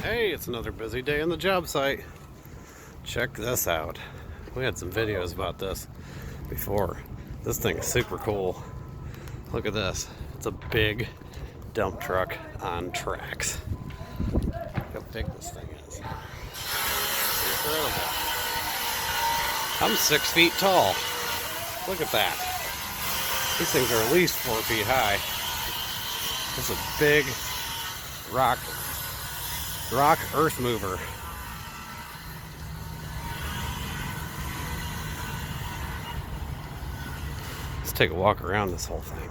Hey, it's another busy day on the job site. Check this out. We had some videos about this before. This thing is super cool. Look at this. It's a big dump truck on tracks. Look how big this thing is. It's incredible. I'm 6 feet tall. Look at that. These things are at least 4 feet high. It's a big rock earth mover. Let's take a walk around this whole thing.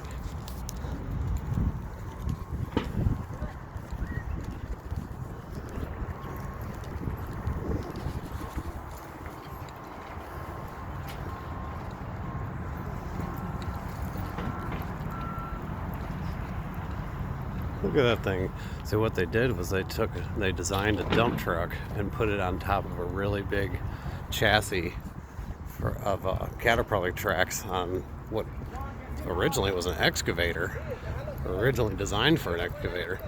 Look at that thing. So what they did was they designed a dump truck and put it on top of a really big chassis of Caterpillar tracks on what originally was an excavator, originally designed for an excavator.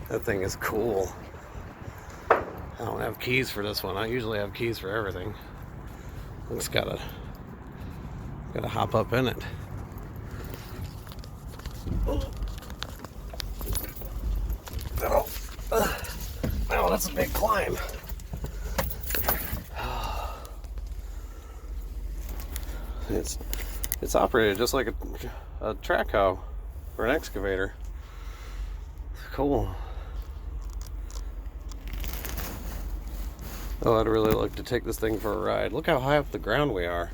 That thing is cool. I don't have keys for this one. I usually have keys for everything. I just gotta hop up in it. Oh, that's a big climb. It's operated just like a track hoe or an excavator. Cool. Oh, I'd really like to take this thing for a ride. Look how high up the ground we are.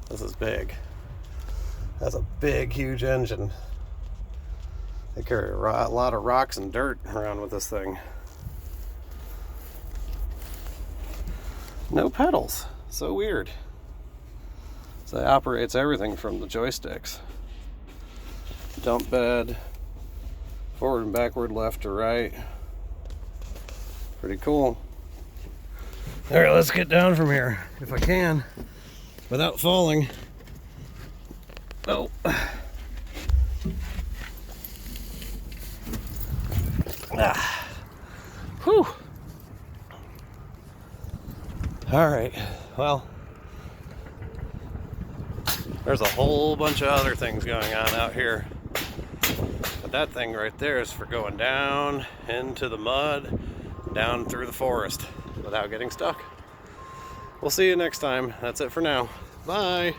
This is big. That's a big, huge engine. They carry a lot of rocks and dirt around with this thing. No pedals. So weird. So it operates everything from the joysticks. Dump bed, forward and backward, left to right. Pretty cool. All right, let's get down from here if I can without falling. Oh. Whew. All right, well, there's a whole bunch of other things going on out here, but that thing right there is for going down into the mud, down through the forest without getting stuck. We'll see you next time. That's it for now. Bye.